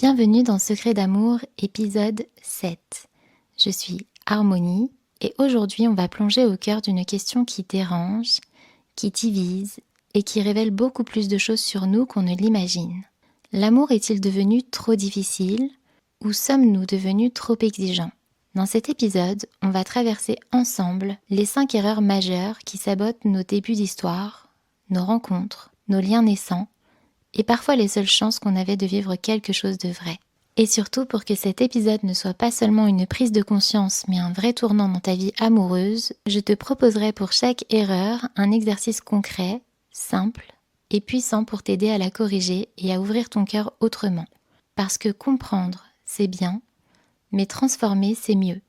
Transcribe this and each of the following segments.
Bienvenue dans Secret d'amour, épisode 7. Je suis Harmonie et aujourd'hui on va plonger au cœur d'une question qui dérange, qui divise et qui révèle beaucoup plus de choses sur nous qu'on ne l'imagine. L'amour est-il devenu trop difficile ou sommes-nous devenus trop exigeants ? Dans cet épisode, on va traverser ensemble les 5 erreurs majeures qui sabotent nos débuts d'histoire, nos rencontres, nos liens naissants et parfois les seules chances qu'on avait de vivre quelque chose de vrai. Et surtout, pour que cet épisode ne soit pas seulement une prise de conscience, mais un vrai tournant dans ta vie amoureuse, je te proposerai pour chaque erreur un exercice concret, simple et puissant pour t'aider à la corriger et à ouvrir ton cœur autrement. Parce que comprendre, c'est bien, mais transformer, c'est mieux.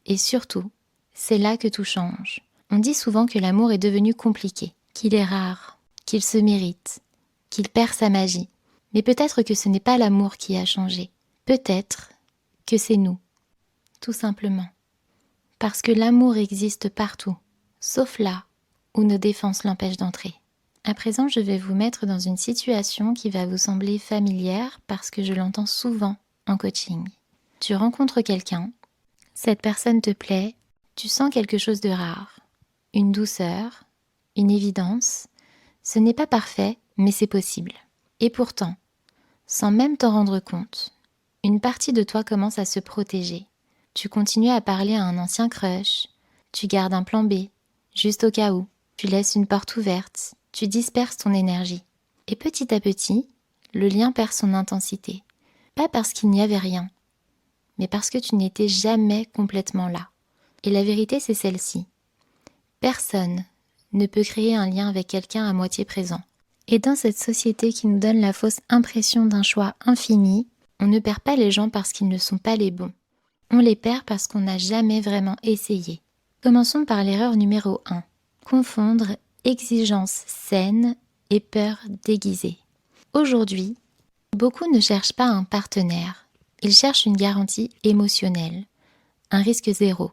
Et surtout, c'est là que tout change. On dit souvent que l'amour est devenu compliqué, qu'il est rare, qu'il se mérite, qu'il perd sa magie. Mais peut-être que ce n'est pas l'amour qui a changé. Peut-être que c'est nous, tout simplement. Parce que l'amour existe partout, sauf là où nos défenses l'empêchent d'entrer. À présent, je vais vous mettre dans une situation qui va vous sembler familière parce que je l'entends souvent en coaching. Tu rencontres quelqu'un, cette personne te plaît, tu sens quelque chose de rare, une douceur, une évidence. Ce n'est pas parfait, mais c'est possible. Et pourtant, sans même t'en rendre compte, une partie de toi commence à se protéger. Tu continues à parler à un ancien crush, tu gardes un plan B, juste au cas où, tu laisses une porte ouverte, tu disperses ton énergie. Et petit à petit, le lien perd son intensité. Pas parce qu'il n'y avait rien, mais parce que tu n'étais jamais complètement là. Et la vérité, c'est celle-ci. Personne ne peut créer un lien avec quelqu'un à moitié présent. Et dans cette société qui nous donne la fausse impression d'un choix infini, on ne perd pas les gens parce qu'ils ne sont pas les bons. On les perd parce qu'on n'a jamais vraiment essayé. Commençons par l'erreur numéro 1. Confondre exigence saine et peur déguisée. Aujourd'hui, beaucoup ne cherchent pas un partenaire. Ils cherchent une garantie émotionnelle, un risque zéro,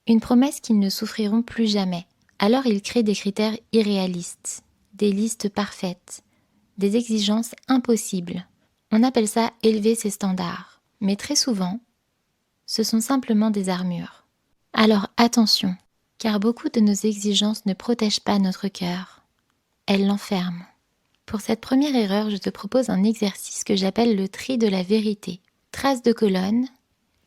une promesse qu'ils ne souffriront plus jamais. Alors ils créent des critères irréalistes, des listes parfaites, des exigences impossibles. On appelle ça élever ses standards. Mais très souvent, ce sont simplement des armures. Alors attention, car beaucoup de nos exigences ne protègent pas notre cœur. Elles l'enferment. Pour cette première erreur, je te propose un exercice que j'appelle le tri de la vérité. Trace de colonne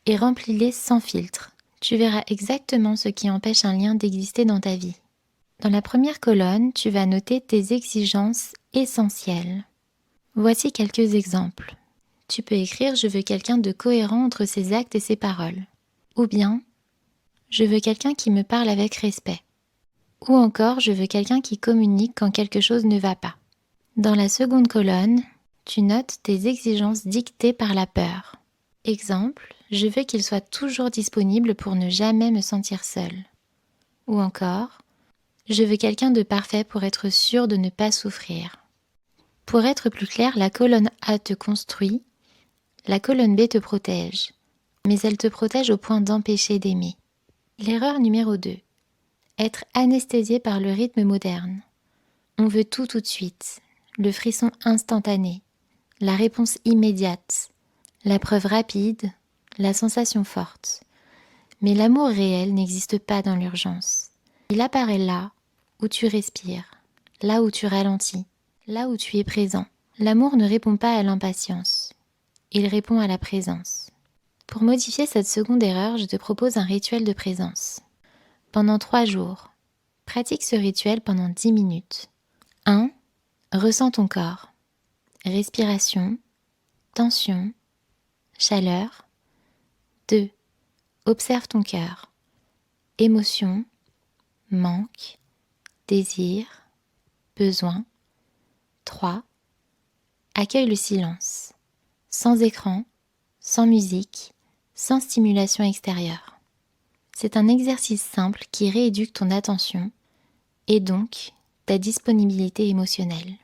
et remplis-les sans filtre. Tu verras exactement ce qui empêche un lien d'exister dans ta vie. Dans la première colonne, tu vas noter tes exigences essentielles. Voici quelques exemples. Tu peux écrire « Je veux quelqu'un de cohérent entre ses actes et ses paroles » ou bien « Je veux quelqu'un qui me parle avec respect » ou encore « Je veux quelqu'un qui communique quand quelque chose ne va pas ». Dans la seconde colonne, tu notes tes exigences dictées par la peur. Exemple, je veux qu'il soit toujours disponible pour ne jamais me sentir seule. Ou encore, je veux quelqu'un de parfait pour être sûr de ne pas souffrir. Pour être plus clair, la colonne A te construit, la colonne B te protège, mais elle te protège au point d'empêcher d'aimer. L'erreur numéro 2. Être anesthésié par le rythme moderne. On veut tout de suite, le frisson instantané, la réponse immédiate, la preuve rapide, la sensation forte. Mais l'amour réel n'existe pas dans l'urgence. Il apparaît là où tu respires, là où tu ralentis, là où tu es présent. L'amour ne répond pas à l'impatience, il répond à la présence. Pour modifier cette seconde erreur, je te propose un rituel de présence. Pendant 3 jours, pratique ce rituel pendant 10 minutes. 1. Ressens ton corps. Respiration, tension, chaleur. 2. Observe ton cœur. Émotion, manque, désir, besoin. 3. Accueille le silence. Sans écran, sans musique, sans stimulation extérieure. C'est un exercice simple qui rééduque ton attention et donc ta disponibilité émotionnelle.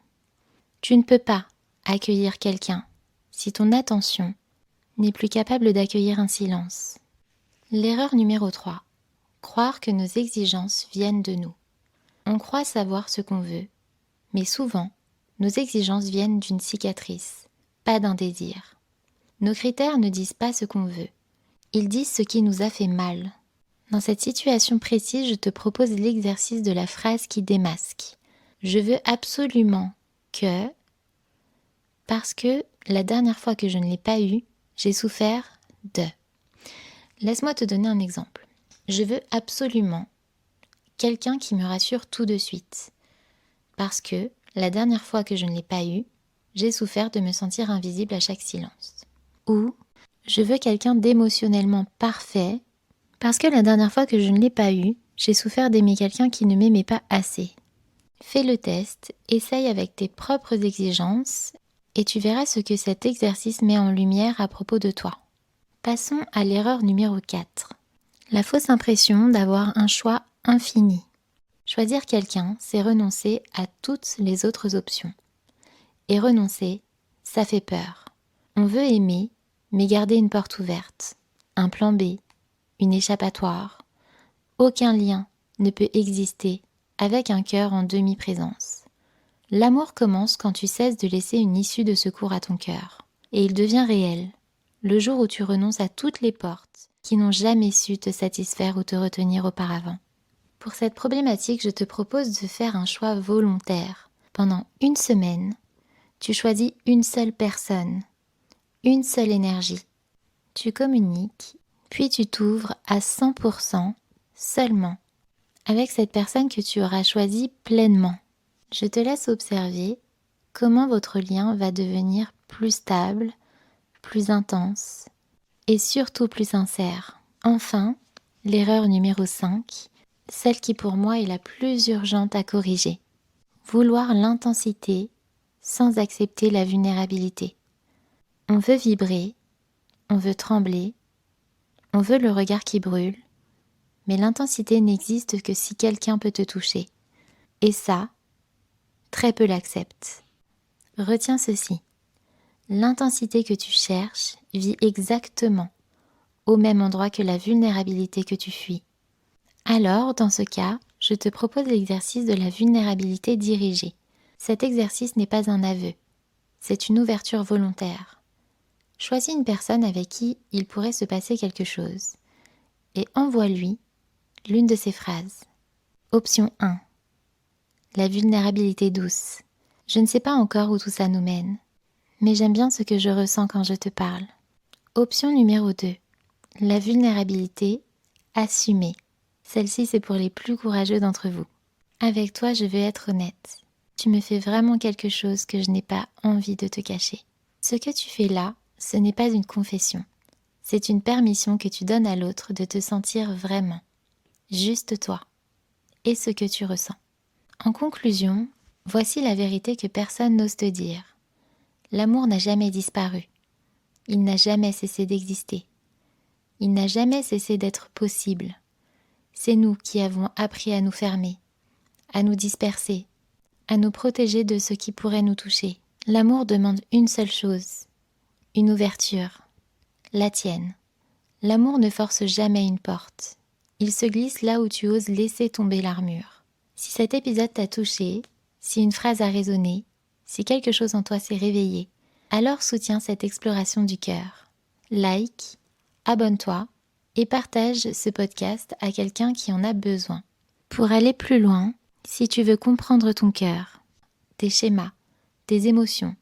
Tu ne peux pas accueillir quelqu'un si ton attention n'est plus capable d'accueillir un silence. L'erreur numéro 3. Croire que nos exigences viennent de nous. On croit savoir ce qu'on veut, mais souvent, nos exigences viennent d'une cicatrice, pas d'un désir. Nos critères ne disent pas ce qu'on veut. Ils disent ce qui nous a fait mal. Dans cette situation précise, je te propose l'exercice de la phrase qui démasque. Je veux absolument que, parce que la dernière fois que je ne l'ai pas eu, j'ai souffert de. Laisse-moi te donner un exemple. Je veux absolument quelqu'un qui me rassure tout de suite. Parce que la dernière fois que je ne l'ai pas eu, j'ai souffert de me sentir invisible à chaque silence. Ou je veux quelqu'un d'émotionnellement parfait. Parce que la dernière fois que je ne l'ai pas eu, j'ai souffert d'aimer quelqu'un qui ne m'aimait pas assez. Fais le test, essaye avec tes propres exigences et tu verras ce que cet exercice met en lumière à propos de toi. Passons à l'erreur numéro 4. La fausse impression d'avoir un choix infini. Choisir quelqu'un, c'est renoncer à toutes les autres options. Et renoncer, ça fait peur. On veut aimer, mais garder une porte ouverte, un plan B, une échappatoire. Aucun lien ne peut exister avec un cœur en demi-présence. L'amour commence quand tu cesses de laisser une issue de secours à ton cœur. Et il devient réel, le jour où tu renonces à toutes les portes qui n'ont jamais su te satisfaire ou te retenir auparavant. Pour cette problématique, je te propose de faire un choix volontaire. Pendant une semaine, tu choisis une seule personne, une seule énergie. Tu communiques, puis tu t'ouvres à 100% seulement avec cette personne que tu auras choisie pleinement. Je te laisse observer comment votre lien va devenir plus stable, plus intense et surtout plus sincère. Enfin, l'erreur numéro 5, celle qui pour moi est la plus urgente à corriger. Vouloir l'intensité sans accepter la vulnérabilité. On veut vibrer, on veut trembler, on veut le regard qui brûle, mais l'intensité n'existe que si quelqu'un peut te toucher. Et ça, très peu l'acceptent. Retiens ceci. L'intensité que tu cherches vit exactement au même endroit que la vulnérabilité que tu fuis. Alors, dans ce cas, je te propose l'exercice de la vulnérabilité dirigée. Cet exercice n'est pas un aveu, c'est une ouverture volontaire. Choisis une personne avec qui il pourrait se passer quelque chose et envoie-lui l'une de ces phrases. Option 1. La vulnérabilité douce. Je ne sais pas encore où tout ça nous mène, mais j'aime bien ce que je ressens quand je te parle. Option numéro 2. La vulnérabilité assumée. Celle-ci, c'est pour les plus courageux d'entre vous. Avec toi, je veux être honnête. Tu me fais vraiment quelque chose que je n'ai pas envie de te cacher. Ce que tu fais là, ce n'est pas une confession. C'est une permission que tu donnes à l'autre de te sentir vraiment. Juste toi. Et ce que tu ressens. En conclusion, voici la vérité que personne n'ose te dire. L'amour n'a jamais disparu. Il n'a jamais cessé d'exister. Il n'a jamais cessé d'être possible. C'est nous qui avons appris à nous fermer, à nous disperser, à nous protéger de ce qui pourrait nous toucher. L'amour demande une seule chose, une ouverture, la tienne. L'amour ne force jamais une porte. Il se glisse là où tu oses laisser tomber l'armure. Si cet épisode t'a touché, si une phrase a résonné, si quelque chose en toi s'est réveillé, alors soutiens cette exploration du cœur. Like, abonne-toi et partage ce podcast à quelqu'un qui en a besoin. Pour aller plus loin, si tu veux comprendre ton cœur, tes schémas, tes émotions,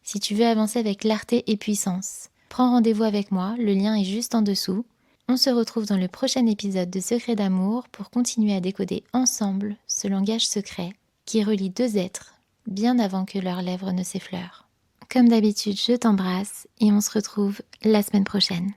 si tu veux avancer avec clarté et puissance, prends rendez-vous avec moi, le lien est juste en dessous. On se retrouve dans le prochain épisode de Secrets d'amour pour continuer à décoder ensemble ce langage secret qui relie deux êtres bien avant que leurs lèvres ne s'effleurent. Comme d'habitude, je t'embrasse et on se retrouve la semaine prochaine.